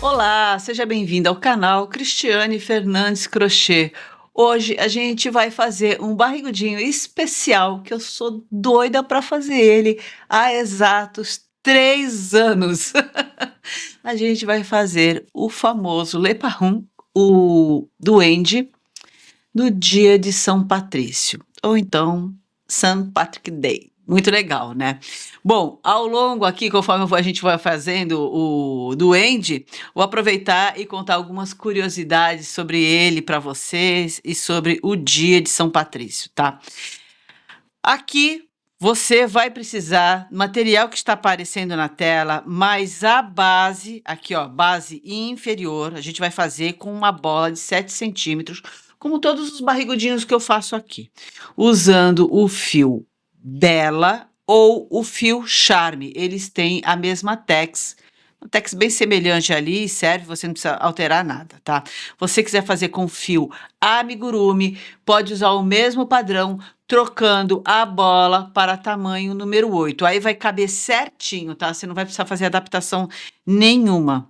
Olá, seja bem-vindo ao canal Cristiane Fernandes Crochê. Hoje a gente vai fazer um barrigudinho especial que eu sou doida para fazer ele há exatos 3 anos. A gente vai fazer o famoso Le Parrum, o duende, no dia de São Patrício, ou então St. Patrick Day. Muito legal, né? Bom, ao longo aqui, conforme a gente vai fazendo o duende, vou aproveitar e contar algumas curiosidades sobre ele para vocês e sobre o dia de São Patrício, tá? Aqui você vai precisar material que está aparecendo na tela, mas a base, aqui ó, base inferior, a gente vai fazer com uma bola de 7 centímetros, como todos os barrigudinhos que eu faço aqui, usando o fio Bela ou o fio Charme. Eles têm a mesma tex, uma tex bem semelhante ali, serve, você não precisa alterar nada, tá? Você quiser fazer com fio amigurumi, pode usar o mesmo padrão, trocando a bola para tamanho número 8. Aí vai caber certinho, tá? Você não vai precisar fazer adaptação nenhuma.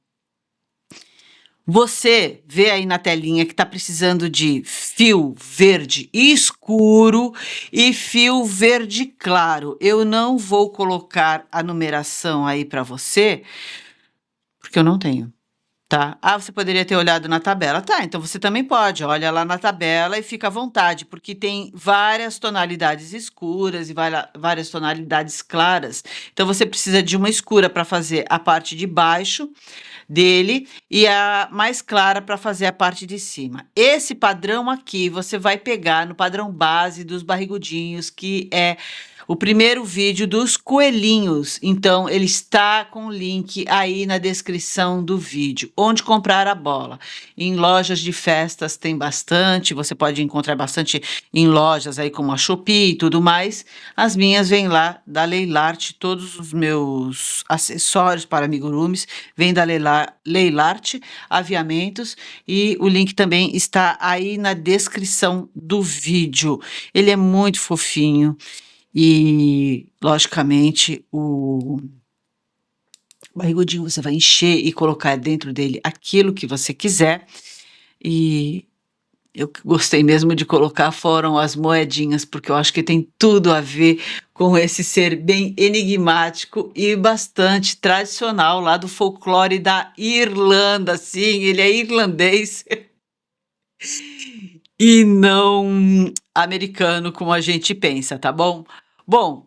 Você vê aí na telinha que está precisando de fio verde escuro e fio verde claro. Eu não vou colocar a numeração aí para você, porque eu não tenho. Tá? Ah, você poderia ter olhado na tabela. Tá, então você também pode. Olha lá na tabela e fica à vontade, porque tem várias tonalidades escuras e várias tonalidades claras. Então você precisa de uma escura para fazer a parte de baixo dele e a mais clara para fazer a parte de cima. Esse padrão aqui você vai pegar no padrão base dos barrigudinhos, que é o primeiro vídeo dos coelhinhos. Então, ele está com o link aí na descrição do vídeo. Onde comprar a bola? Em lojas de festas tem bastante, você pode encontrar bastante em lojas aí como a Shopee e tudo mais. As minhas vêm lá da Leilarte, todos os meus acessórios para amigurumis vêm da Leilarte Aviamentos e o link também está aí na descrição do vídeo. Ele é muito fofinho. E, logicamente, o barrigudinho você vai encher e colocar dentro dele aquilo que você quiser. E eu que gostei mesmo de colocar foram as moedinhas, porque eu acho que tem tudo a ver com esse ser bem enigmático e bastante tradicional lá do folclore da Irlanda. Sim, ele é irlandês e não americano como a gente pensa, tá bom? Bom,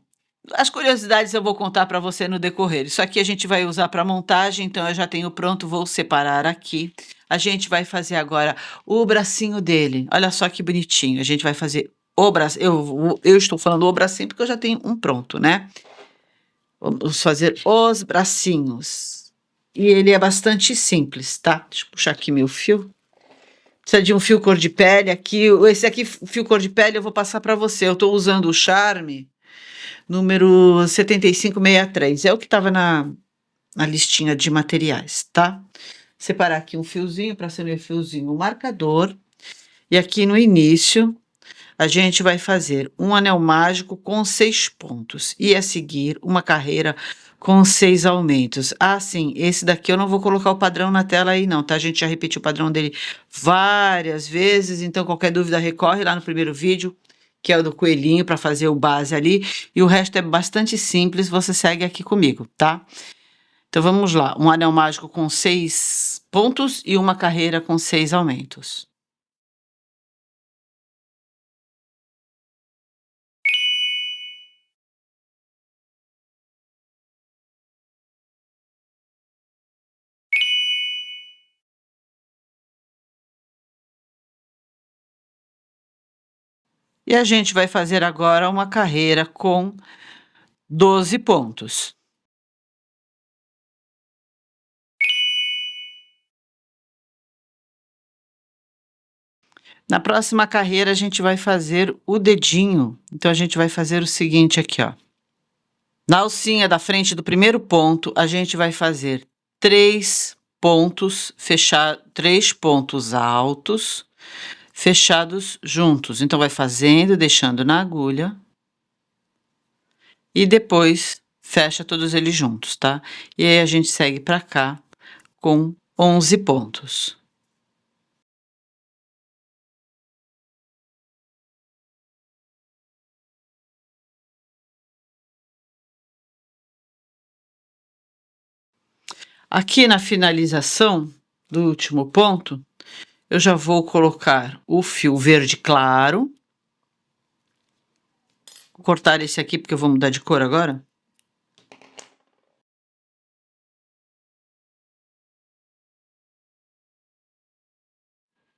as curiosidades eu vou contar para você no decorrer. Isso aqui a gente vai usar para montagem, então eu já tenho pronto, vou separar aqui. A gente vai fazer agora o bracinho dele. Olha só que bonitinho. A gente vai fazer o braço. Eu estou falando o bracinho porque eu já tenho um pronto, né? Vamos fazer os bracinhos. E ele é bastante simples, tá? Deixa eu puxar aqui meu fio. Precisa de um fio cor de pele aqui. Esse aqui, fio cor de pele, eu vou passar para você. Eu estou usando o Charme número 7563. É o que estava na listinha de materiais, tá? Separar aqui um fiozinho para ser meu fiozinho marcador. E aqui no início, a gente vai fazer um anel mágico com 6 pontos. E a seguir, uma carreira com 6 aumentos. Ah, sim, esse daqui eu não vou colocar o padrão na tela aí não, tá? A gente já repetiu o padrão dele várias vezes, então qualquer dúvida recorre lá no primeiro vídeo, que é o do coelhinho, para fazer o base ali, e o resto é bastante simples, você segue aqui comigo, tá? Então vamos lá, um anel mágico com 6 pontos e uma carreira com 6 aumentos. E a gente vai fazer agora uma carreira com 12 pontos. Na próxima carreira, a gente vai fazer o dedinho. Então, a gente vai fazer o seguinte aqui, ó. Na alcinha da frente do primeiro ponto, a gente vai fazer 3 pontos, fechar 3 pontos altos, fechados juntos. Então, vai fazendo, deixando na agulha. E depois, fecha todos eles juntos, tá? E aí, a gente segue pra cá com 11 pontos. Aqui na finalização do último ponto, eu já vou colocar o fio verde claro. Vou cortar esse aqui porque eu vou mudar de cor agora.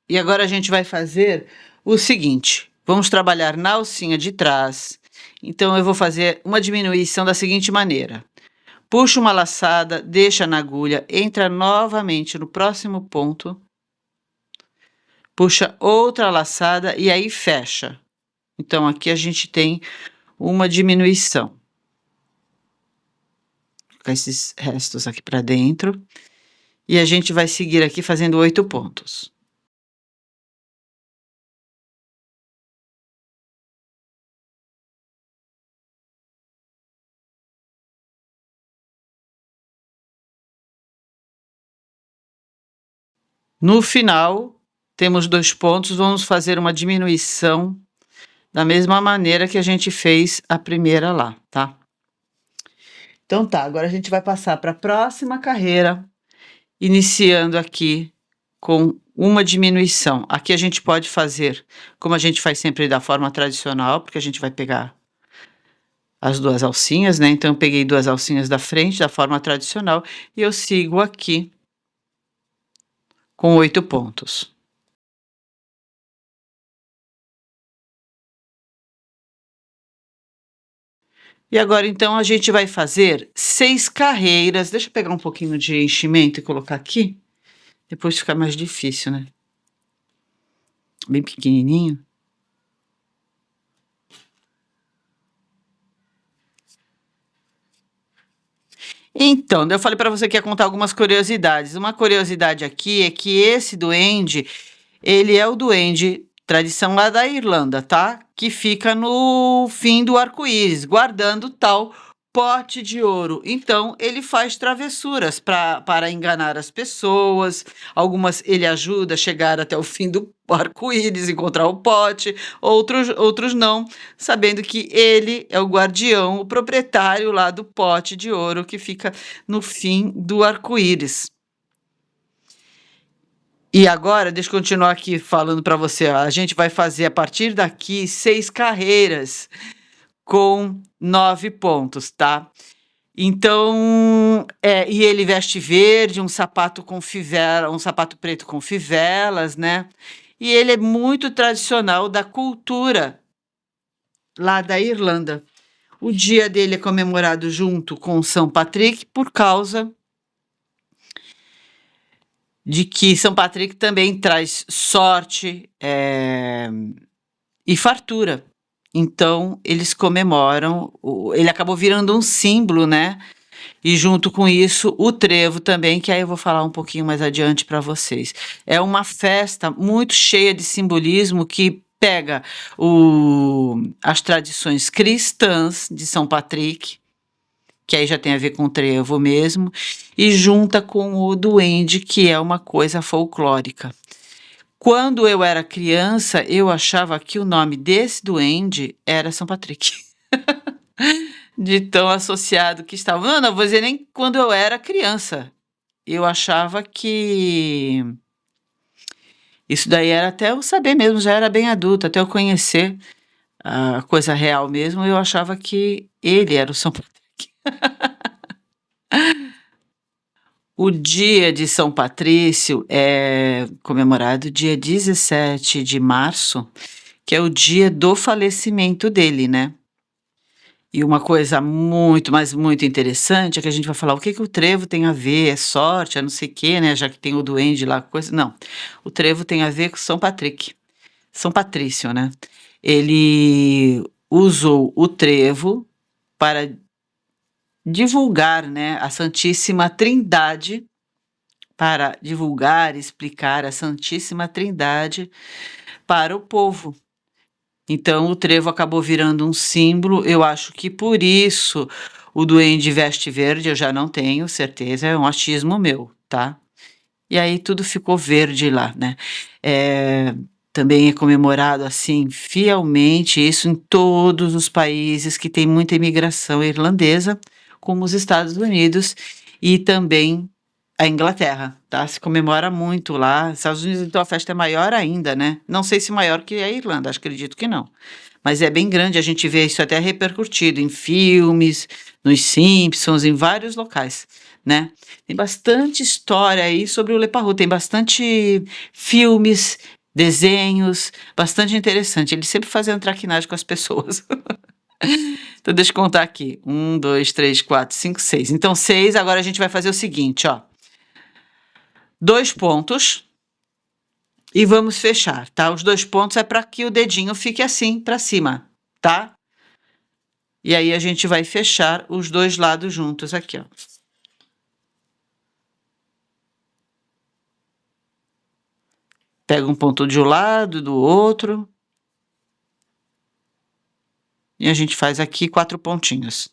E agora a gente vai fazer o seguinte, vamos trabalhar na alcinha de trás. Então eu vou fazer uma diminuição da seguinte maneira. Puxa uma laçada, deixa na agulha, entra novamente no próximo ponto, puxa outra laçada e aí fecha. Então aqui a gente tem uma diminuição. Vou colocar esses restos aqui para dentro. E a gente vai seguir aqui fazendo 8 pontos. No final, temos 2 pontos, vamos fazer uma diminuição da mesma maneira que a gente fez a primeira lá, tá? Então tá, agora a gente vai passar para a próxima carreira, iniciando aqui com uma diminuição. Aqui a gente pode fazer, como a gente faz sempre da forma tradicional, porque a gente vai pegar as 2 alcinhas, né? Então eu peguei 2 alcinhas da frente, da forma tradicional, e eu sigo aqui com 8 pontos. E agora, então, a gente vai fazer 6 carreiras. Deixa eu pegar um pouquinho de enchimento e colocar aqui. Depois fica mais difícil, né? Bem pequenininho. Então, eu falei para você que ia contar algumas curiosidades. Uma curiosidade aqui é que esse duende, ele é o duende tradição lá da Irlanda, tá? Que fica no fim do arco-íris, guardando tal pote de ouro. Então, ele faz travessuras para enganar as pessoas. Algumas ele ajuda a chegar até o fim do arco-íris, encontrar o pote, outros não, sabendo que ele é o guardião, o proprietário lá do pote de ouro que fica no fim do arco-íris. E agora, deixa eu continuar aqui falando para você, ó, a gente vai fazer a partir daqui 6 carreiras com 9 pontos, tá? Então, e ele veste verde, um sapato com fivela, um sapato preto com fivelas, né? E ele é muito tradicional da cultura lá da Irlanda. O dia dele é comemorado junto com São Patrick por causa de que São Patrick também traz sorte, e fartura. Então, eles comemoram, ele acabou virando um símbolo, né? E junto com isso, o trevo também, que aí eu vou falar um pouquinho mais adiante para vocês. É uma festa muito cheia de simbolismo que pega as tradições cristãs de São Patrick, que aí já tem a ver com o trevo mesmo, e junta com o duende, que é uma coisa folclórica. Quando eu era criança, eu achava que o nome desse duende era São Patrick. De tão associado que estava. Não, vou dizer nem quando eu era criança. Eu achava que isso daí era até eu saber mesmo, já era bem adulta, até eu conhecer a coisa real mesmo, eu achava que ele era o São Patrick. O dia de São Patrício é comemorado dia 17 de março, que é o dia do falecimento dele, né? E uma coisa muito, mas muito interessante é que a gente vai falar o que que o trevo tem a ver, é sorte, é não sei o quê, né? Já que tem o duende lá, coisa. Não, o trevo tem a ver com São Patrick, São Patrício, né? Ele usou o trevo para divulgar, né, a Santíssima Trindade, para divulgar, explicar a Santíssima Trindade para o povo. Então o trevo acabou virando um símbolo, eu acho que por isso o duende veste verde, eu já não tenho certeza, é um achismo meu, tá? e aí tudo ficou verde lá, né. Também é comemorado, assim, fielmente, isso em todos os países que têm muita imigração irlandesa, como os Estados Unidos e também a Inglaterra, tá, se comemora muito lá. Estados Unidos, então, a festa é maior ainda, né, não sei se maior que a Irlanda, acredito que não, mas é bem grande, a gente vê isso até repercutido em filmes, nos Simpsons, em vários locais, né. Tem bastante história aí sobre o Leparu, tem bastante filmes, desenhos, bastante interessante, eles sempre fazendo traquinagem com as pessoas. Então deixa eu contar aqui, 1, 2, 3, 4, 5, 6. Então 6, agora a gente vai fazer o seguinte, ó, 2 pontos e vamos fechar, tá. Os 2 pontos é para que o dedinho fique assim para cima, tá. E aí a gente vai fechar os 2 lados juntos aqui, ó. Pega um ponto de um lado, do outro. E a gente faz aqui 4 pontinhos.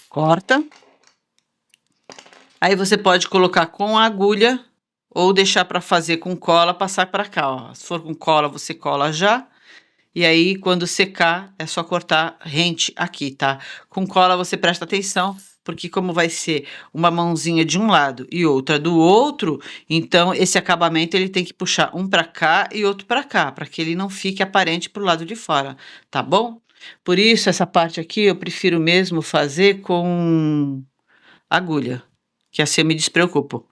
Corta. Aí você pode colocar com a agulha ou deixar para fazer com cola, passar para cá, ó. Se for com cola, você cola já, e aí quando secar é só cortar rente aqui, tá. Com cola você presta atenção, porque como vai ser uma mãozinha de um lado e outra do outro, então esse acabamento ele tem que puxar um para cá e outro para cá, para que ele não fique aparente para o lado de fora, tá bom? Por isso essa parte aqui eu prefiro mesmo fazer com agulha, que assim eu me despreocupo.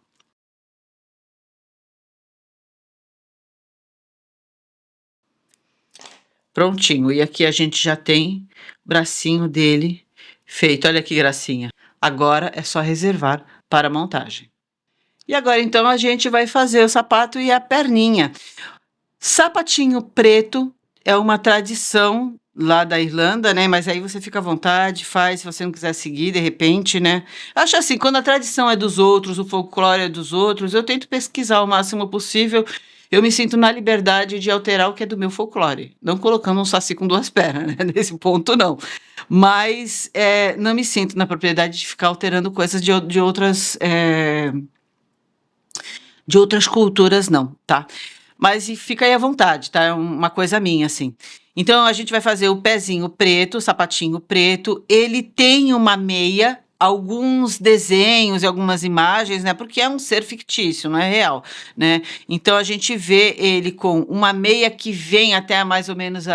Prontinho, e aqui a gente já tem o bracinho dele feito, olha que gracinha. Agora é só reservar para a montagem. E agora então a gente vai fazer o sapato e a perninha. Sapatinho preto é uma tradição lá da Irlanda, né, mas aí você fica à vontade, faz, se você não quiser seguir de repente, né. Acho assim, quando a tradição é dos outros, o folclore é dos outros, eu tento pesquisar o máximo possível, eu me sinto na liberdade de alterar o que é do meu folclore, não colocando um saci com 2 pernas, né, nesse ponto não. Mas, não me sinto na propriedade de ficar alterando coisas de outras culturas não, tá. Mas e fica aí à vontade, tá, é uma coisa minha, assim. Então a gente vai fazer o pezinho preto, o sapatinho preto, ele tem uma meia, alguns desenhos e algumas imagens, né, porque é um ser fictício, não é real, né. Então a gente vê ele com uma meia que vem até mais ou menos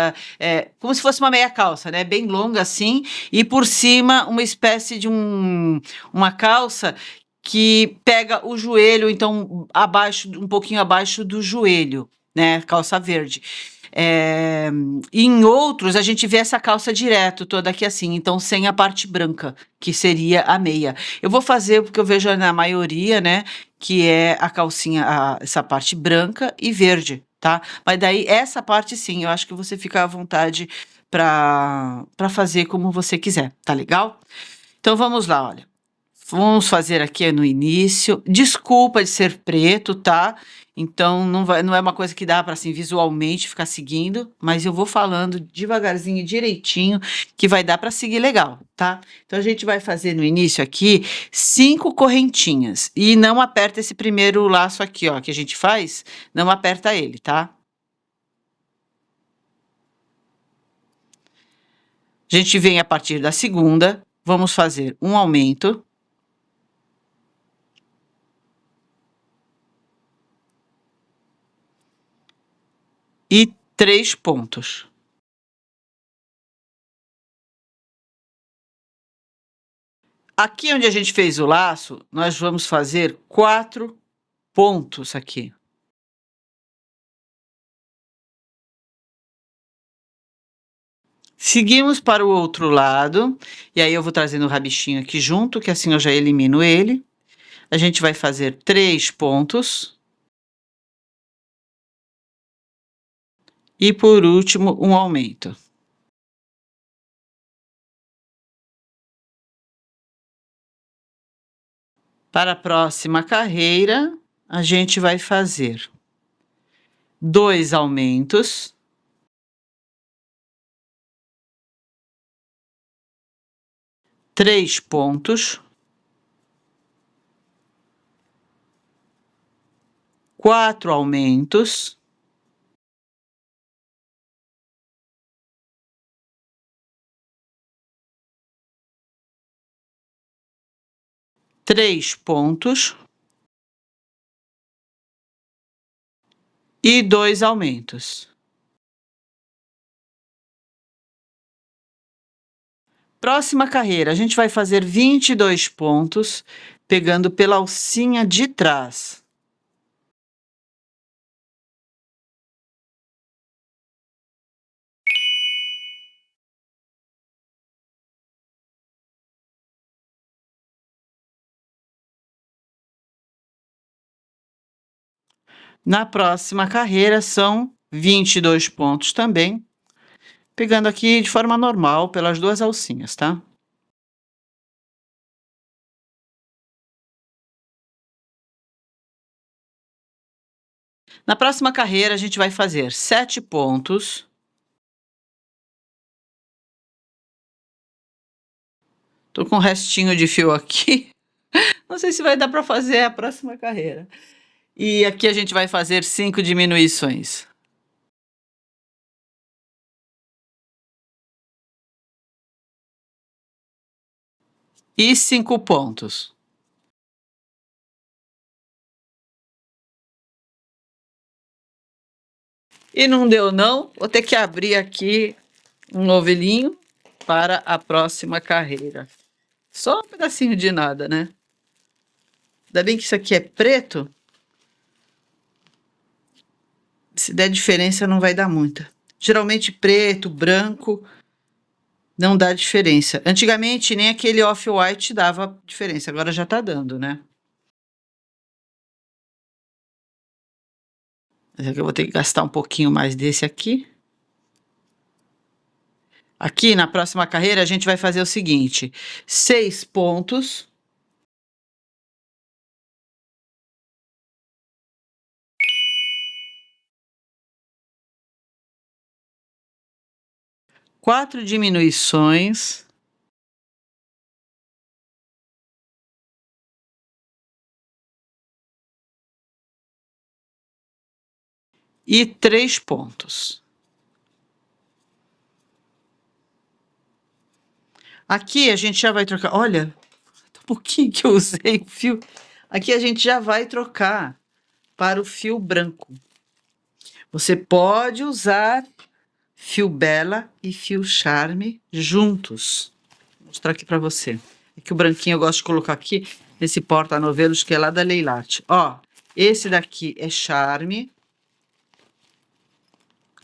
como se fosse uma meia calça, né, bem longa assim, e por cima uma espécie de uma calça que pega o joelho, então abaixo, um pouquinho abaixo do joelho, né, calça verde. Em outros a gente vê essa calça direto, toda aqui assim, então sem a parte branca, que seria a meia. Eu vou fazer porque eu vejo na maioria, né, que é a calcinha, essa parte branca e verde, tá? Mas daí essa parte sim, eu acho que você fica à vontade para fazer como você quiser, tá legal? Então vamos lá, olha. Vamos fazer aqui no início. Desculpa de ser preto, tá? Então não é uma coisa que dá para assim visualmente ficar seguindo, mas eu vou falando devagarzinho e direitinho que vai dar para seguir legal, tá? Então a gente vai fazer no início aqui 5 correntinhas e não aperta esse primeiro laço aqui, ó, que a gente faz, não aperta ele, tá? A gente vem a partir da segunda, vamos fazer um aumento. E 3 pontos. Aqui onde a gente fez o laço, nós vamos fazer 4 pontos aqui. Seguimos para o outro lado, e aí eu vou trazendo o rabichinho aqui junto, que assim eu já elimino ele. A gente vai fazer 3 pontos. E por último, um aumento. Para a próxima carreira, a gente vai fazer 2 aumentos. 3 pontos, 4 aumentos, três pontos e 2 aumentos. Próxima carreira, a gente vai fazer 22 pontos, pegando pela alcinha de trás. Na próxima carreira são 22 pontos também, pegando aqui de forma normal pelas 2 alcinhas, tá? Na próxima carreira, a gente vai fazer 7 pontos. Tô com um restinho de fio aqui. Não sei se vai dar para fazer a próxima carreira. E aqui a gente vai fazer 5 diminuições. E 5 pontos. E não deu não, vou ter que abrir aqui um novelinho para a próxima carreira. Só um pedacinho de nada, né? Ainda bem que isso aqui é preto. Se der diferença, não vai dar muita. Geralmente preto, branco, não dá diferença. Antigamente, nem aquele off-white dava diferença. Agora já tá dando, né? Mas aqui eu vou ter que gastar um pouquinho mais desse aqui. Aqui, na próxima carreira, a gente vai fazer o seguinte. 6 pontos. Quatro diminuições. E 3 pontos. Aqui a gente já vai trocar. Olha, um pouquinho que eu usei o fio. Aqui a gente já vai trocar para o fio branco. Você pode usar fio Bela e fio Charme juntos. Vou mostrar aqui para você. É que o branquinho eu gosto de colocar aqui nesse porta-novelos que é lá da Leilarte. Ó, esse daqui é Charme.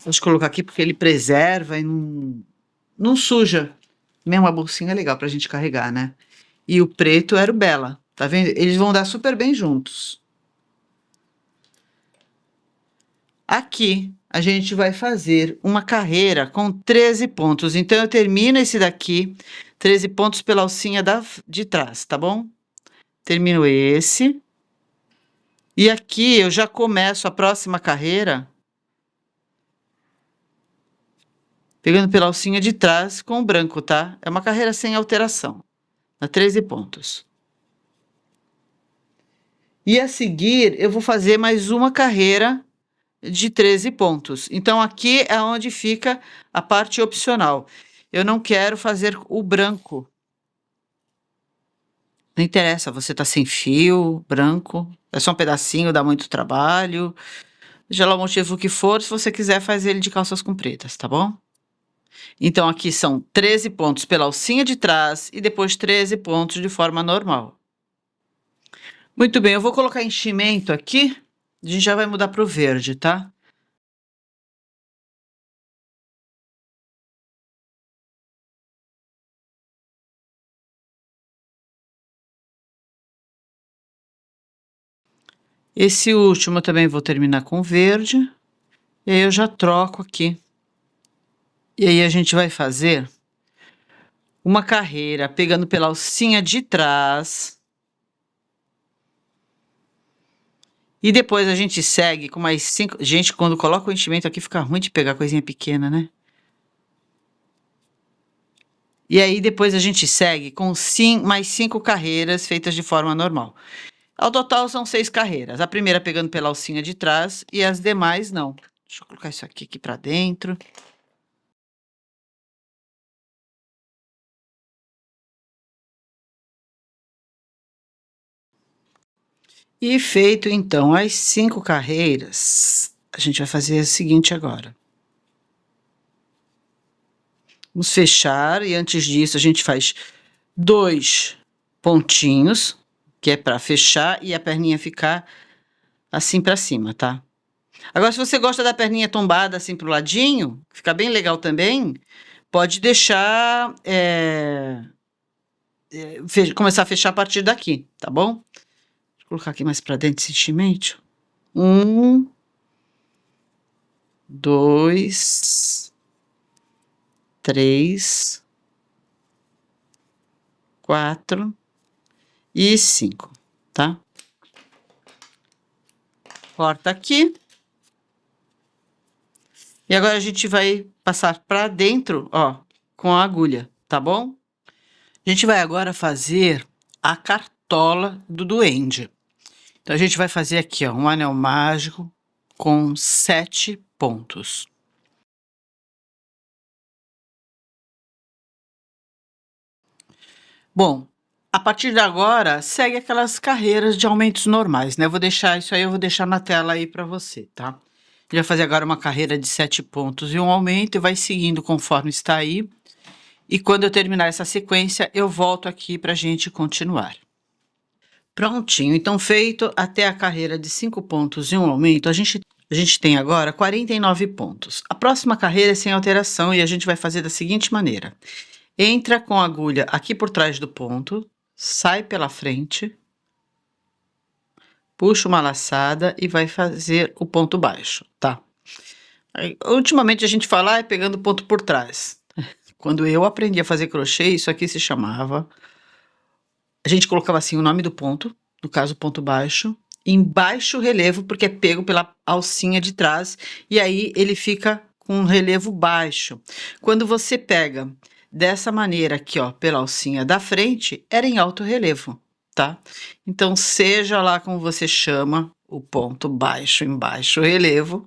Gosto de colocar aqui porque ele preserva e não suja. Mesmo a bolsinha é legal pra gente carregar, né? E o preto era o Bela, tá vendo? Eles vão dar super bem juntos. Aqui, a gente vai fazer uma carreira com 13 pontos. Então, eu termino esse daqui, 13 pontos pela alcinha de trás, tá bom? Termino esse. E aqui, eu já começo a próxima carreira pegando pela alcinha de trás com o branco, tá? É uma carreira sem alteração. Dá 13 pontos. E a seguir, eu vou fazer mais uma carreira de 13 pontos. Então, aqui é onde fica a parte opcional. Eu não quero fazer o branco. Não interessa, você tá sem fio, branco, é só um pedacinho, dá muito trabalho. Seja lá o motivo que for, se você quiser, faz ele de calças compridas, tá bom? Então, aqui são 13 pontos pela alcinha de trás e depois 13 pontos de forma normal. Muito bem, eu vou colocar enchimento aqui. A gente já vai mudar para o verde, tá? Esse último eu também vou terminar com verde. E aí eu já troco aqui. E aí a gente vai fazer uma carreira pegando pela alcinha de trás. E depois a gente segue com mais 5. Gente, quando coloca o enchimento aqui fica ruim de pegar coisinha pequena, né? E aí depois a gente segue com mais 5 carreiras feitas de forma normal. Ao total são 6 carreiras. A primeira pegando pela alcinha de trás e as demais não. Deixa eu colocar isso aqui para dentro. E feito então as 5 carreiras, a gente vai fazer o seguinte agora. Vamos fechar e antes disso a gente faz 2 pontinhos, que é para fechar e a perninha ficar assim para cima, tá? Agora, se você gosta da perninha tombada assim pro ladinho, fica bem legal também, pode deixar, começar a fechar a partir daqui, tá bom? Vou colocar aqui mais para dentro esse enchimento. 1, 2, 3, 4 e 5, tá? Corta aqui. E agora a gente vai passar para dentro, ó, com a agulha, tá bom? A gente vai agora fazer a cartola do duende. Então, a gente vai fazer aqui, ó, um anel mágico com 7 pontos. Bom, a partir de agora, segue aquelas carreiras de aumentos normais, né? Eu vou deixar isso aí, eu vou deixar na tela aí para você, tá? A gente vai fazer agora uma carreira de 7 pontos e um aumento e vai seguindo conforme está aí. E quando eu terminar essa sequência, eu volto aqui pra gente continuar. Prontinho, então feito até a carreira de 5 pontos e um aumento, a gente tem agora 49 pontos. A próxima carreira é sem alteração e a gente vai fazer da seguinte maneira. Entra com a agulha aqui por trás do ponto, sai pela frente, puxa uma laçada e vai fazer o ponto baixo, tá? Aí, ultimamente a gente fala pegando o ponto por trás. Quando eu aprendi a fazer crochê, isso aqui se chamava... A gente colocava assim o nome do ponto, no caso ponto baixo, em baixo relevo, porque é pego pela alcinha de trás, e aí ele fica com um relevo baixo. Quando você pega dessa maneira aqui, ó, pela alcinha da frente, era em alto relevo, tá? Então, seja lá como você chama o ponto baixo em baixo relevo,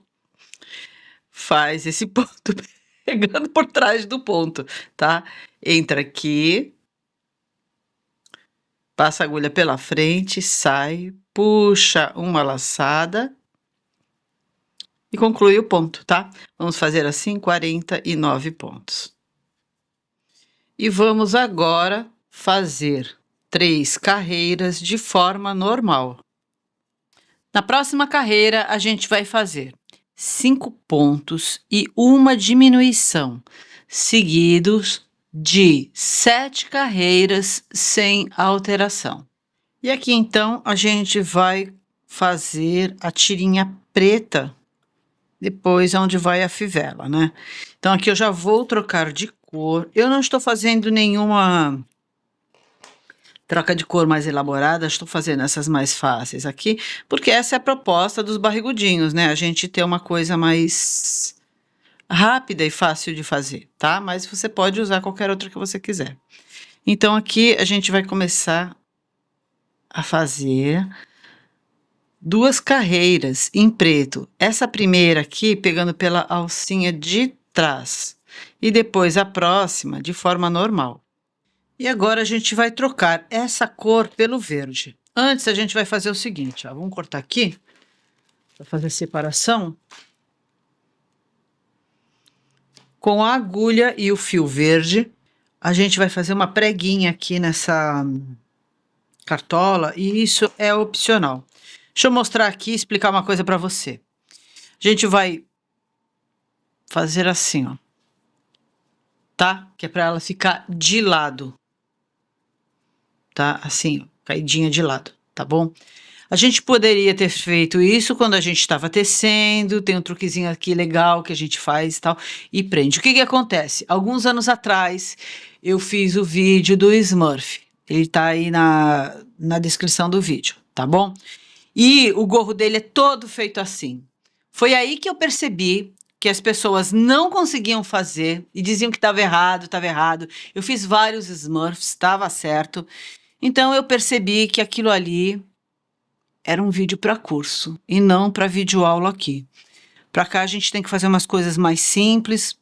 faz esse ponto pegando por trás do ponto, tá? Entra aqui, passa a agulha pela frente, sai, puxa uma laçada e conclui o ponto, tá? Vamos fazer assim 49 pontos. E vamos agora fazer 3 carreiras de forma normal. Na próxima carreira, a gente vai fazer 5 pontos e uma diminuição, seguidos de 7 carreiras sem alteração. E aqui então a gente vai fazer a tirinha preta, depois onde vai a fivela, né? Então aqui eu já vou trocar de cor. Eu não estou fazendo nenhuma troca de cor mais elaborada, estou fazendo essas mais fáceis aqui, porque essa é a proposta dos barrigudinhos, né? A gente ter uma coisa mais rápida e fácil de fazer, tá? Mas você pode usar qualquer outra que você quiser. Então aqui a gente vai começar a fazer 2 carreiras em preto. Essa primeira aqui pegando pela alcinha de trás e depois a próxima de forma normal. E agora a gente vai trocar essa cor pelo verde. Antes a gente vai fazer o seguinte, ó, vamos cortar aqui para fazer a separação. Com a agulha e o fio verde, a gente vai fazer uma preguinha aqui nessa cartola e isso é opcional. Deixa eu mostrar aqui e explicar uma coisa para você. A gente vai fazer assim, ó, tá? Que é para ela ficar de lado, tá? Assim, ó, caidinha de lado, tá bom? A gente poderia ter feito isso quando a gente estava tecendo, tem um truquezinho aqui legal que a gente faz e tal, e prende. O que que acontece? Alguns anos atrás, eu fiz o vídeo do Smurf. Ele tá aí na descrição do vídeo, tá bom? E o gorro dele é todo feito assim. Foi aí que eu percebi que as pessoas não conseguiam fazer e diziam que estava errado, estava errado. Eu fiz vários Smurfs, estava certo. Então eu percebi que aquilo ali era um vídeo para curso e não para videoaula aqui. Para cá a gente tem que fazer umas coisas mais simples.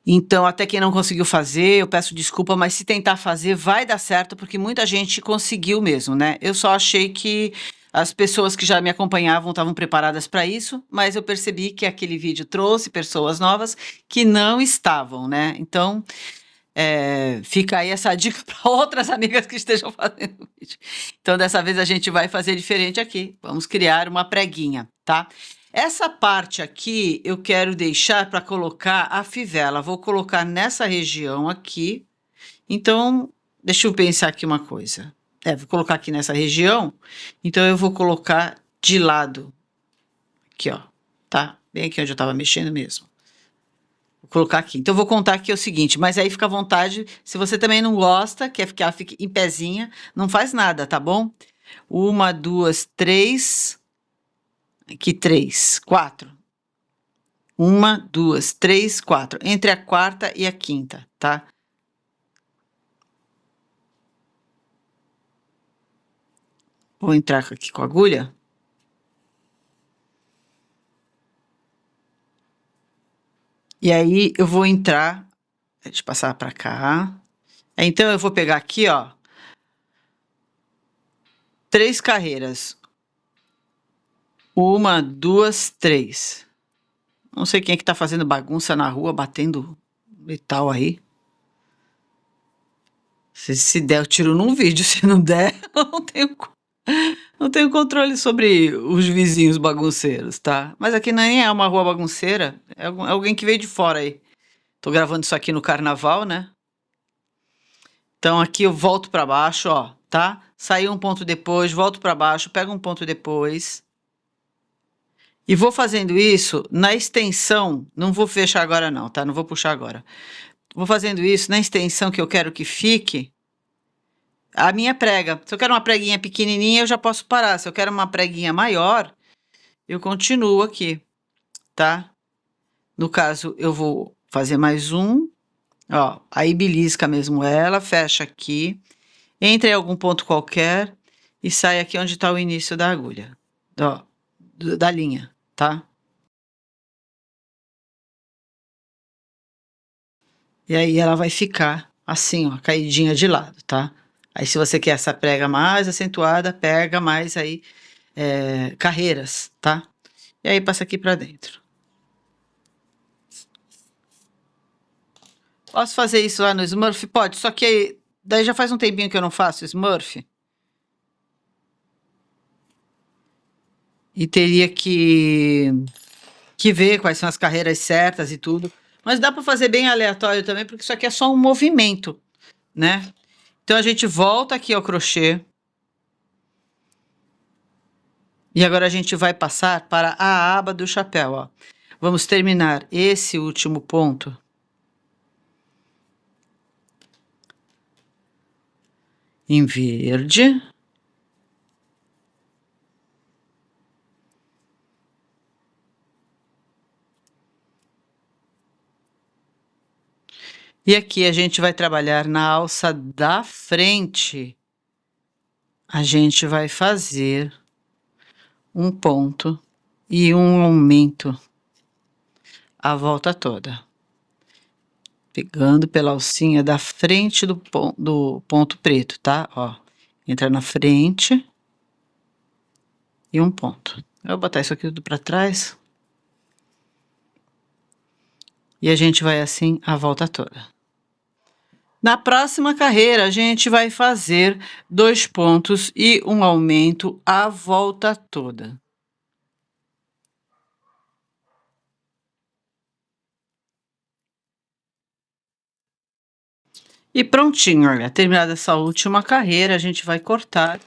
Então, até quem não conseguiu fazer, eu peço desculpa, mas se tentar fazer, vai dar certo, porque muita gente conseguiu mesmo, né? Eu só achei que as pessoas que já me acompanhavam estavam preparadas para isso, mas eu percebi que aquele vídeo trouxe pessoas novas que não estavam, né? Então, fica aí essa dica para outras amigas que estejam fazendo vídeo. Então, dessa vez a gente vai fazer diferente aqui. Vamos criar uma preguinha, tá? Essa parte aqui eu quero deixar para colocar a fivela. Vou colocar nessa região aqui. Então, deixa eu pensar aqui uma coisa. Vou colocar aqui nessa região. Então, eu vou colocar de lado. Aqui, ó. Tá? Bem aqui onde eu estava mexendo mesmo. Vou colocar aqui. Então, eu vou contar aqui o seguinte, mas aí fica à vontade. Se você também não gosta, quer que ela fique em pezinha, não faz nada, tá bom? 1, 2, 3. Aqui, 3, 4. 1, 2, 3, 4. Entre a quarta e a quinta, tá? Vou entrar aqui com a agulha. E aí, eu vou entrar. Deixa eu passar pra cá. Então, eu vou pegar aqui, ó. 3 carreiras. 1, 2, 3. Não sei quem é que tá fazendo bagunça na rua, batendo metal aí. Se der, eu tiro num vídeo. Se não der, eu não tenho controle sobre os vizinhos bagunceiros, tá? Mas aqui nem é uma rua bagunceira. É alguém que veio de fora aí. Tô gravando isso aqui no carnaval, né? Então aqui eu volto pra baixo, ó, tá? Saí um ponto depois, volto pra baixo, pego um ponto depois. E vou fazendo isso na extensão. Não vou fechar agora não, tá? Não vou puxar agora. Vou fazendo isso na extensão que eu quero que fique a minha prega. Se eu quero uma preguinha pequenininha, eu já posso parar. Se eu quero uma preguinha maior, eu continuo aqui, tá? No caso, eu vou fazer mais um, ó, aí belisca mesmo ela, fecha aqui, entra em algum ponto qualquer e sai aqui onde está o início da agulha, ó, da linha, tá? E aí ela vai ficar assim, ó, caidinha de lado, tá? Aí se você quer essa prega mais acentuada, pega mais aí carreiras, tá? E aí passa aqui pra dentro. Posso fazer isso lá no Smurf? Pode, só que daí já faz um tempinho que eu não faço Smurf. E teria que ver quais são as carreiras certas e tudo. Mas dá para fazer bem aleatório também, porque isso aqui é só um movimento, né? Então a gente volta aqui ao crochê. E agora a gente vai passar para a aba do chapéu, ó. Vamos terminar esse último ponto em verde. E aqui a gente vai trabalhar na alça da frente. A gente vai fazer um ponto e um aumento a volta toda. Pegando pela alcinha da frente do ponto preto, tá? Ó, entra na frente e um ponto. Eu vou botar isso aqui tudo para trás. E a gente vai assim a volta toda. Na próxima carreira, a gente vai fazer 2 pontos e um aumento a volta toda. E prontinho, olha, terminada essa última carreira, a gente vai cortar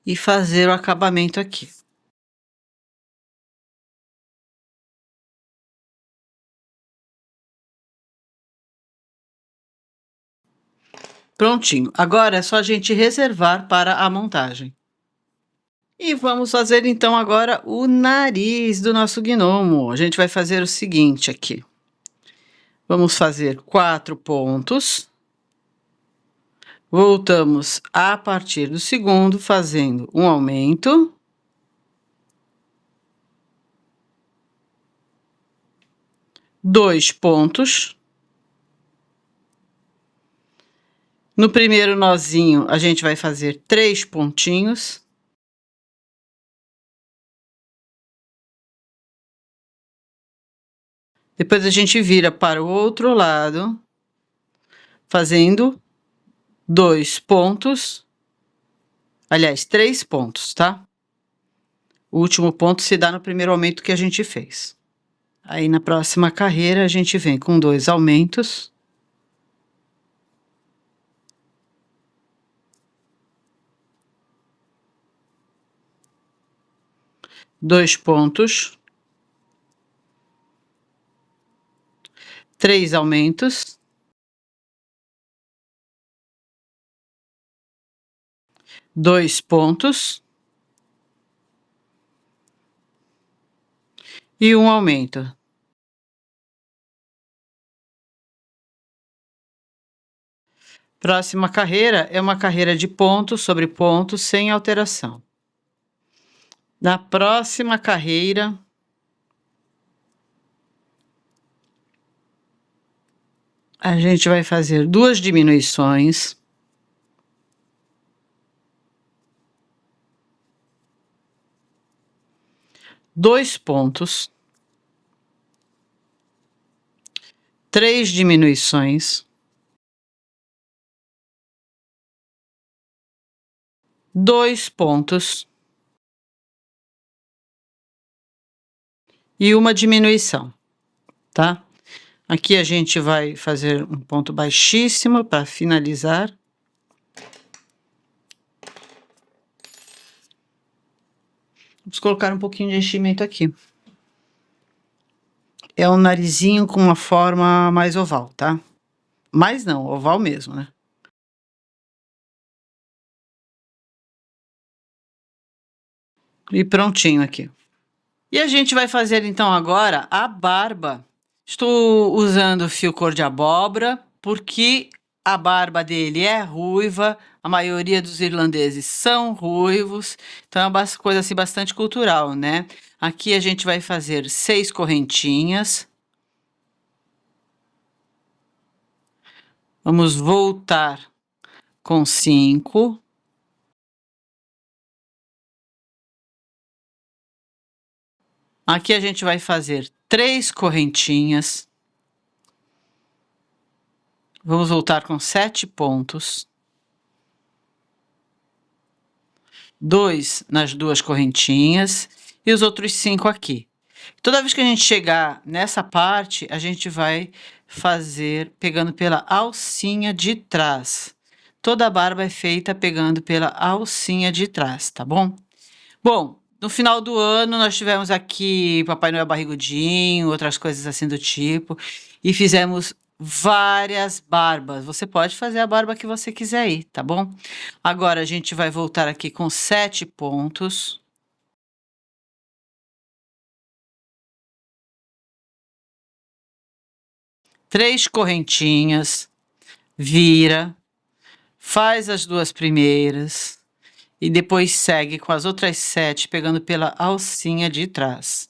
e fazer o acabamento aqui. Prontinho. Agora é só a gente reservar para a montagem. E vamos fazer então agora o nariz do nosso gnomo. A gente vai fazer o seguinte aqui. Vamos fazer 4 pontos. Voltamos a partir do segundo, fazendo um aumento. Dois pontos. No primeiro nozinho, a gente vai fazer 3 pontinhos. Depois a gente vira para o outro lado, fazendo 2 pontos. Aliás, 3 pontos, tá? O último ponto se dá no primeiro aumento que a gente fez. Aí, na próxima carreira, a gente vem com 2 aumentos. Dois pontos. 3 aumentos. Dois pontos. E um aumento. Próxima carreira é uma carreira de ponto sobre ponto sem alteração. Na próxima carreira, a gente vai fazer 2 diminuições. Dois pontos. 3 diminuições. 2 pontos. E uma diminuição, tá? Aqui a gente vai fazer um ponto baixíssimo para finalizar. Vamos colocar um pouquinho de enchimento aqui. É um narizinho com uma forma mais oval, tá? Mais não, oval mesmo, né? E prontinho aqui. E a gente vai fazer então agora a barba. Estou usando fio cor de abóbora porque a barba dele é ruiva, a maioria dos irlandeses são ruivos, então é uma coisa assim bastante cultural, né? Aqui a gente vai fazer 6 correntinhas. Vamos voltar com 5. Aqui a gente vai fazer 3 correntinhas. Vamos voltar com 7 pontos. 2 nas 2 correntinhas e os outros 5 aqui. Toda vez que a gente chegar nessa parte, a gente vai fazer pegando pela alcinha de trás. Toda a barba é feita pegando pela alcinha de trás, tá bom? Bom, no final do ano nós tivemos aqui Papai Noel barrigudinho, outras coisas assim do tipo, e fizemos várias barbas. Você pode fazer a barba que você quiser aí, tá bom? Agora a gente vai voltar aqui com 7 pontos. Três correntinhas, vira, faz as 2 primeiras e depois segue com as outras 7, pegando pela alcinha de trás.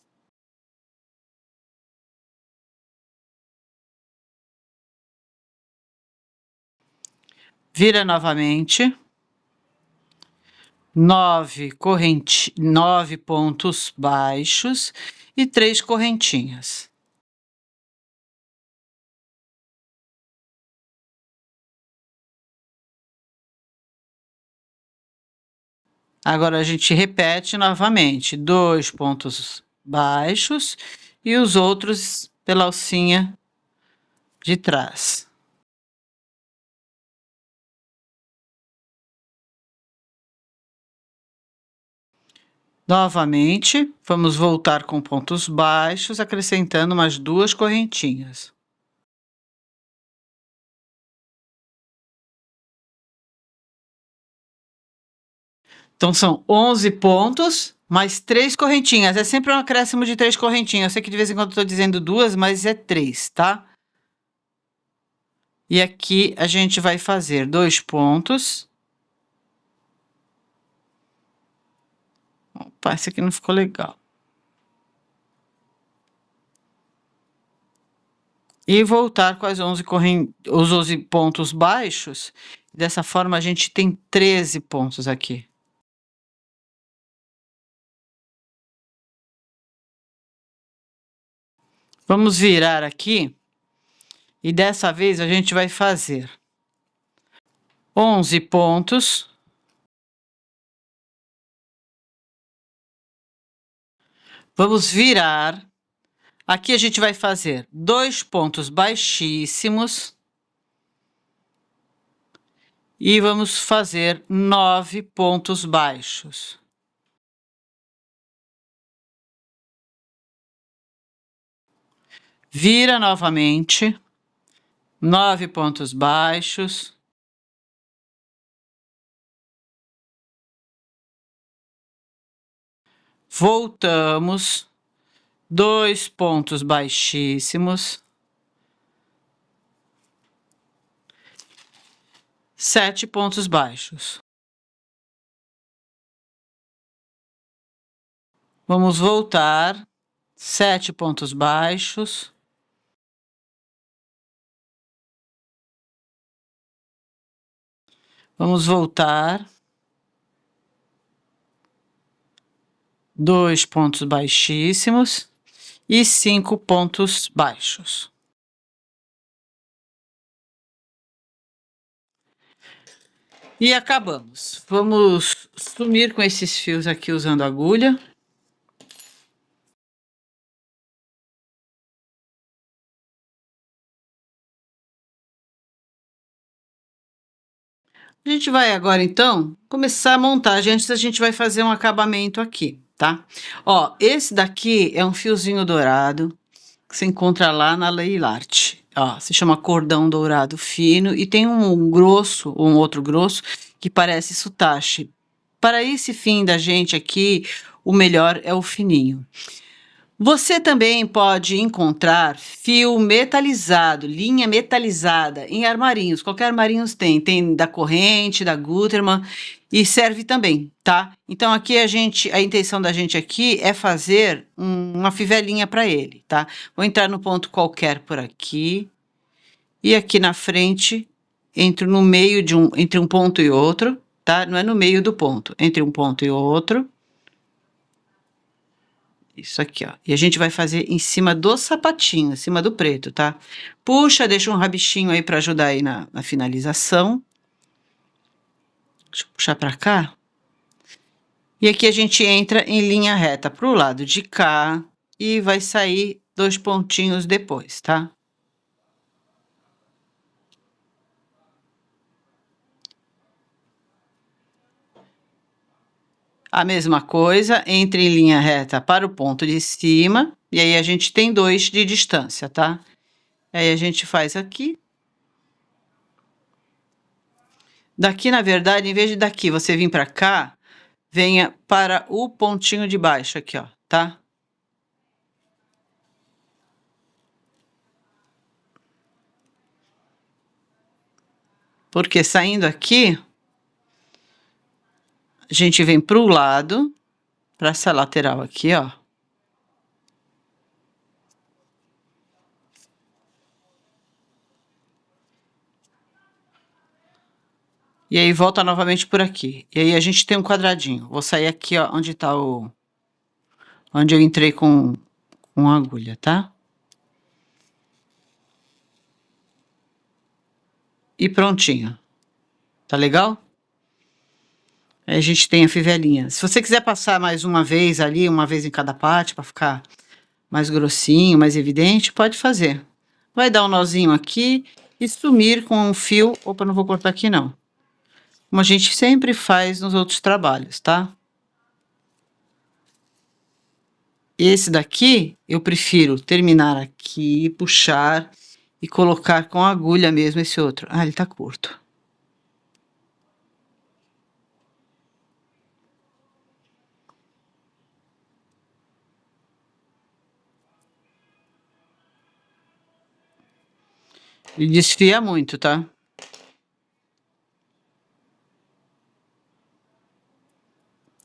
Vira novamente. 9 pontos baixos e 3 correntinhas. Agora a gente repete novamente, 2 pontos baixos e os outros pela alcinha de trás. Novamente, vamos voltar com pontos baixos, acrescentando mais 2 correntinhas. Então, são 11 pontos, mais 3 correntinhas. É sempre um acréscimo de 3 correntinhas. Eu sei que de vez em quando eu tô dizendo 2, mas é 3, tá? E aqui a gente vai fazer 2 pontos. Opa, esse aqui não ficou legal. E voltar com os 11 pontos baixos. Dessa forma, a gente tem 13 pontos aqui. Vamos virar aqui. E dessa vez a gente vai fazer 11 pontos. Vamos virar. Aqui a gente vai fazer 2 pontos baixíssimos. E vamos fazer 9 pontos baixos. Vira novamente. 9 pontos baixos. Voltamos. 2 pontos baixíssimos. 7 pontos baixos. Vamos voltar. 7 pontos baixos. Vamos voltar. 2 pontos baixíssimos e 5 pontos baixos. E acabamos. Vamos sumir com esses fios aqui usando agulha. A gente vai agora, então, começar a montagem. Antes a gente vai fazer um acabamento aqui, tá? Ó, esse daqui é um fiozinho dourado que você encontra lá na Leilarte. Ó, se chama cordão dourado fino e tem um grosso, um outro grosso, que parece sutache. Para esse fim da gente aqui, o melhor é o fininho. Você também pode encontrar fio metalizado, linha metalizada em armarinhos. Qualquer armarinho tem da Corrente, da Gutermann e serve também, tá? Então aqui a intenção da gente aqui é fazer uma fivelinha para ele, tá? Vou entrar no ponto qualquer por aqui e aqui na frente entro no meio entre um ponto e outro, tá? Não é no meio do ponto, entre um ponto e outro. Isso aqui, ó. E a gente vai fazer em cima do sapatinho, em cima do preto, tá? Puxa, deixa um rabichinho aí para ajudar aí na finalização. Deixa eu puxar para cá. E aqui a gente entra em linha reta pro lado de cá e vai sair 2 pontinhos depois, tá? A mesma coisa, entre em linha reta para o ponto de cima, e aí a gente tem 2 de distância, tá? Aí a gente faz aqui. Daqui, na verdade, em vez de daqui você vir para cá, venha para o pontinho de baixo aqui, ó, tá? Porque saindo aqui, a gente vem para o lado, para essa lateral aqui, ó. E aí volta novamente por aqui. E aí a gente tem um quadradinho. Vou sair aqui, ó, onde tá onde eu entrei com a agulha, tá? E prontinho. Tá legal? Aí a gente tem a fivelinha. Se você quiser passar mais uma vez ali, uma vez em cada parte, para ficar mais grossinho, mais evidente, pode fazer. Vai dar um nozinho aqui e sumir com um fio. Opa, não vou cortar aqui não. Como a gente sempre faz nos outros trabalhos, tá? Esse daqui, eu prefiro terminar aqui, puxar e colocar com a agulha mesmo esse outro. Ah, ele tá curto. E desfia muito, tá?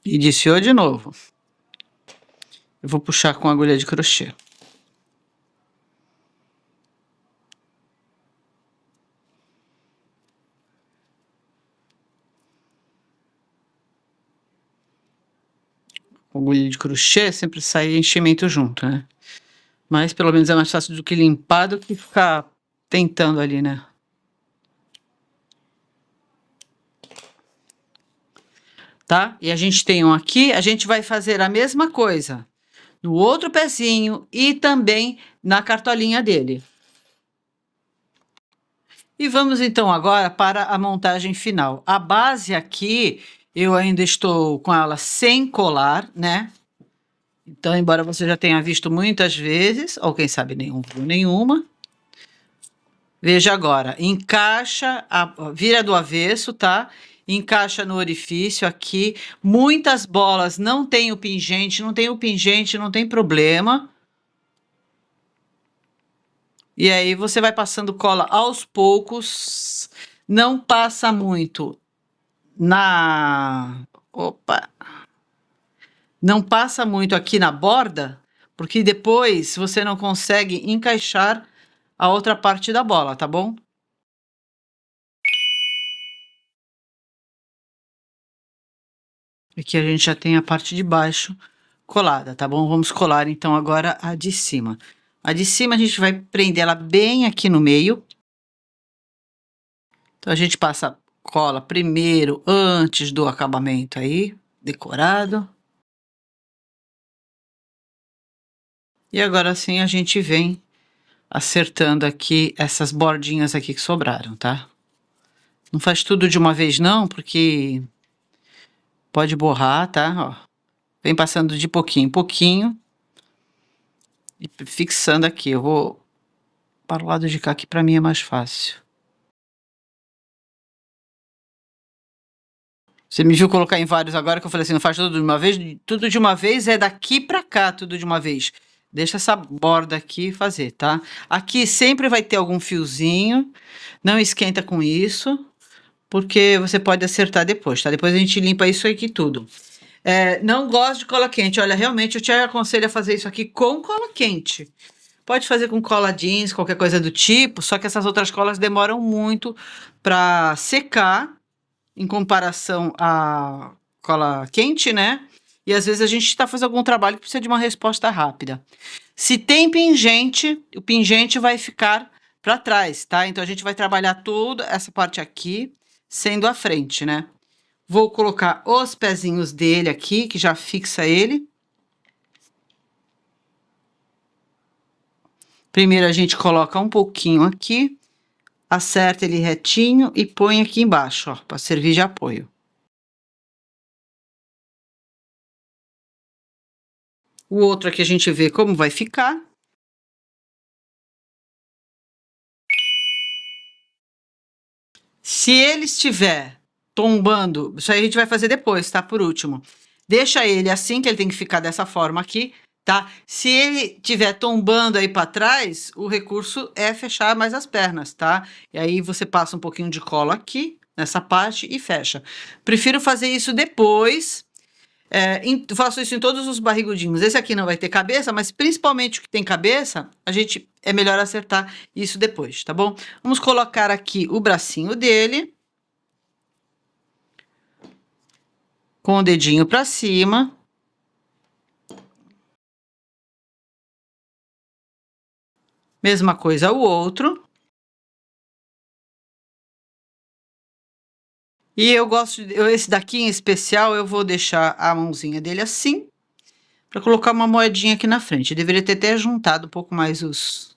E desfiou de novo. Eu vou puxar com agulha de crochê. Com agulha de crochê sempre sai enchimento junto, né? Mas pelo menos é mais fácil do que limpar do que ficar tentando ali, né? Tá? E a gente tem um aqui, a gente vai fazer a mesma coisa no outro pezinho e também na cartolinha dele. E vamos então agora para a montagem final. A base aqui, eu ainda estou com ela sem colar, né? Então, embora você já tenha visto muitas vezes, ou quem sabe nenhuma. Veja agora, encaixa, vira do avesso, tá? Encaixa no orifício aqui. Muitas bolas não tem o pingente, não tem problema. E aí você vai passando cola aos poucos, não passa muito Opa! Não passa muito aqui na borda, porque depois você não consegue encaixar a outra parte da bola, tá bom? Aqui a gente já tem a parte de baixo colada, tá bom? Vamos colar então agora a de cima. A de cima a gente vai prender ela bem aqui no meio. Então a gente passa cola primeiro, antes do acabamento aí, decorado. E agora sim a gente vem acertando aqui essas bordinhas aqui que sobraram, tá? Não faz tudo de uma vez não, porque pode borrar, tá? Ó, vem passando de pouquinho em pouquinho e fixando aqui. Eu vou para o lado de cá, que para mim é mais fácil. Você me viu colocar em vários agora, que eu falei assim, não faz tudo de uma vez? Tudo de uma vez é daqui para cá, tudo de uma vez. Deixa essa borda aqui fazer, tá? Aqui sempre vai ter algum fiozinho, não esquenta com isso, porque você pode acertar depois, tá? Depois a gente limpa isso aqui tudo. Não gosto de cola quente. Olha, realmente eu te aconselho a fazer isso aqui com cola quente. Pode fazer com cola jeans, qualquer coisa do tipo, só que essas outras colas demoram muito para secar em comparação à cola quente, né? E às vezes a gente está fazendo algum trabalho que precisa de uma resposta rápida. Se tem pingente, o pingente vai ficar para trás, tá? Então a gente vai trabalhar toda essa parte aqui sendo a frente, né? Vou colocar os pezinhos dele aqui, que já fixa ele. Primeiro a gente coloca um pouquinho aqui, acerta ele retinho e põe aqui embaixo, ó, para servir de apoio. O outro aqui a gente vê como vai ficar. Se ele estiver tombando, isso aí a gente vai fazer depois, tá? Por último. Deixa ele assim, que ele tem que ficar dessa forma aqui, tá? Se ele estiver tombando aí para trás, o recurso é fechar mais as pernas, tá? E aí você passa um pouquinho de cola aqui, nessa parte, e fecha. Prefiro fazer isso depois. Faço isso em todos os barrigudinhos. Esse aqui não vai ter cabeça, mas principalmente o que tem cabeça, é melhor acertar isso depois, tá bom? Vamos colocar aqui o bracinho dele. Com o dedinho para cima. Mesma coisa o outro. E esse daqui em especial, eu vou deixar a mãozinha dele assim, para colocar uma moedinha aqui na frente. Eu deveria ter até juntado um pouco mais os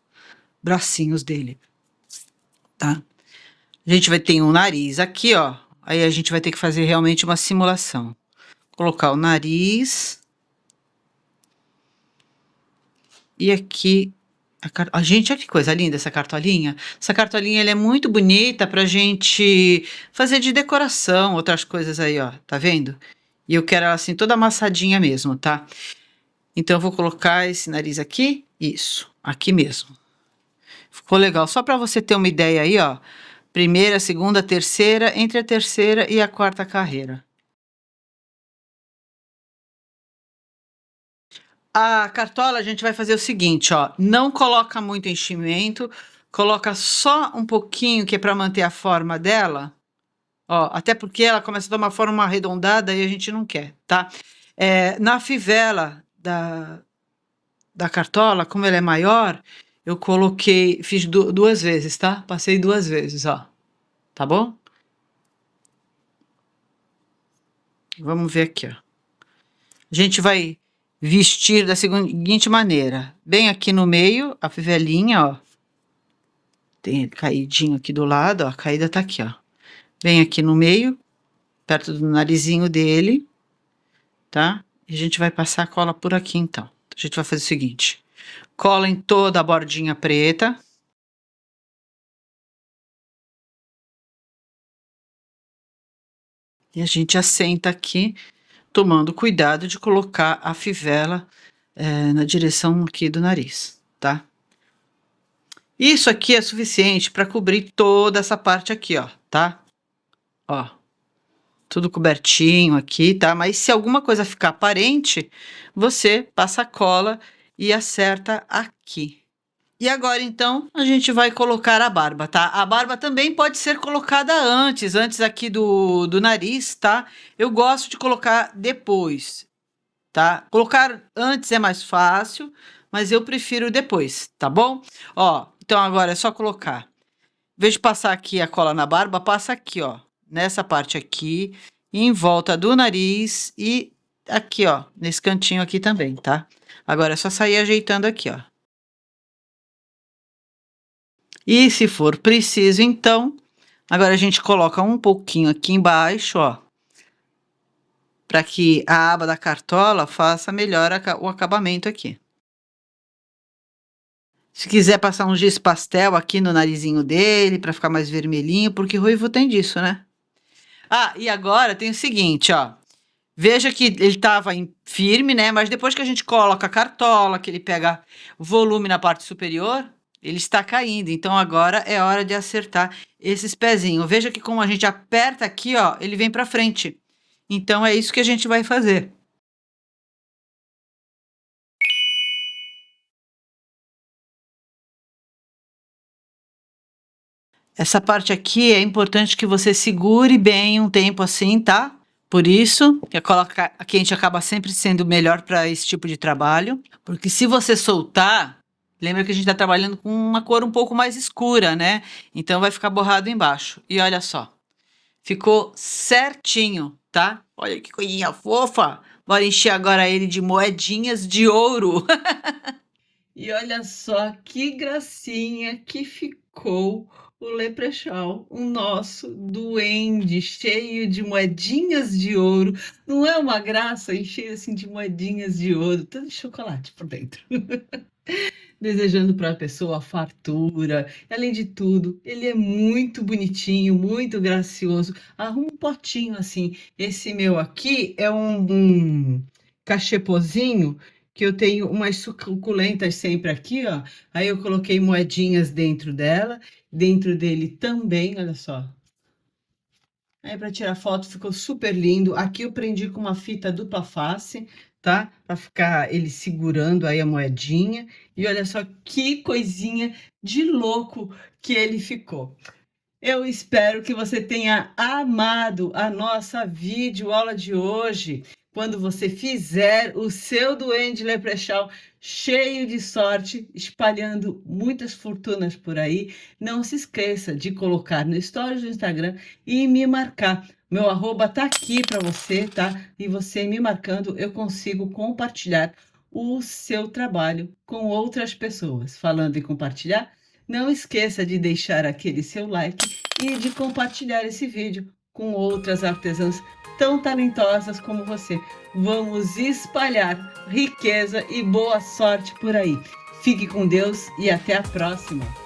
bracinhos dele, tá? A gente vai ter um nariz aqui, ó. Aí a gente vai ter que fazer realmente uma simulação. Colocar o nariz. E aqui gente, olha que coisa linda essa cartolinha. Essa cartolinha ela é muito bonita pra gente fazer de decoração, outras coisas aí, ó. Tá vendo? E eu quero ela assim toda amassadinha mesmo, tá? Então eu vou colocar esse nariz aqui, isso, aqui mesmo. Ficou legal. Só para você ter uma ideia aí, ó. Primeira, segunda, terceira, entre a terceira e a quarta carreira. A cartola a gente vai fazer o seguinte, ó, não coloca muito enchimento, coloca só um pouquinho que é para manter a forma dela, ó, até porque ela começa a dar uma forma arredondada e a gente não quer, tá? Na fivela da cartola, como ela é maior, eu coloquei, fiz duas vezes, tá? Passei duas vezes, ó, tá bom? Vamos ver aqui, ó. A gente vai vestir da seguinte maneira, bem aqui no meio, a fivelinha, ó. Tem caidinho aqui do lado, ó, a caída tá aqui, ó. Bem aqui no meio, perto do narizinho dele, tá? E a gente vai passar a cola por aqui, então. A gente vai fazer o seguinte, cola em toda a bordinha preta. E a gente assenta aqui, tomando cuidado de colocar a fivela na direção aqui do nariz, tá? Isso aqui é suficiente para cobrir toda essa parte aqui, ó, tá? Ó, tudo cobertinho aqui, tá? Mas se alguma coisa ficar aparente, você passa a cola e acerta aqui. E agora, então, a gente vai colocar a barba, tá? A barba também pode ser colocada antes aqui do nariz, tá? Eu gosto de colocar depois, tá? Colocar antes é mais fácil, mas eu prefiro depois, tá bom? Ó, então agora é só colocar. Em vez de passar aqui a cola na barba, passa aqui, ó, nessa parte aqui, em volta do nariz e aqui, ó, nesse cantinho aqui também, tá? Agora é só sair ajeitando aqui, ó. E se for preciso, então, agora a gente coloca um pouquinho aqui embaixo, ó, para que a aba da cartola faça melhor o acabamento aqui. Se quiser passar um giz pastel aqui no narizinho dele, para ficar mais vermelhinho, porque ruivo tem disso, né? Ah, e agora tem o seguinte, ó. Veja que ele estava firme, né? Mas depois que a gente coloca a cartola, que ele pega volume na parte superior, ele está caindo. Então agora é hora de acertar esses pezinhos. Veja que como a gente aperta aqui, ó, ele vem para frente. Então é isso que a gente vai fazer. Essa parte aqui é importante que você segure bem um tempo assim, tá? Por isso que a cola quente acaba sempre sendo melhor para esse tipo de trabalho. Porque se você soltar, lembra que a gente está trabalhando com uma cor um pouco mais escura, né? Então vai ficar borrado embaixo. E olha só, ficou certinho, tá? Olha que coisinha fofa. Bora encher agora ele de moedinhas de ouro. E olha só que gracinha que ficou o Leprechaun, o nosso duende cheio de moedinhas de ouro. Não é uma graça encher assim de moedinhas de ouro, todo de chocolate por dentro. Desejando para a pessoa fartura. Além de tudo, ele é muito bonitinho, muito gracioso. Arruma um potinho assim. Esse meu aqui é um cachepozinho que eu tenho umas suculentas sempre aqui, ó. Aí eu coloquei moedinhas dentro dela, dentro dele também, olha só. Aí para tirar foto ficou super lindo. Aqui eu prendi com uma fita dupla face, tá? Para ficar ele segurando aí a moedinha. E olha só que coisinha de louco que ele ficou. Eu espero que você tenha amado a nossa videoaula de hoje. Quando você fizer o seu duende Leprechaun cheio de sorte, espalhando muitas fortunas por aí, não se esqueça de colocar no stories do Instagram e me marcar. Meu arroba tá aqui para você, tá? E você me marcando, eu consigo compartilhar o seu trabalho com outras pessoas. Falando em compartilhar, não esqueça de deixar aquele seu like e de compartilhar esse vídeo com outras artesãs tão talentosas como você. Vamos espalhar riqueza e boa sorte por aí. Fique com Deus e até a próxima!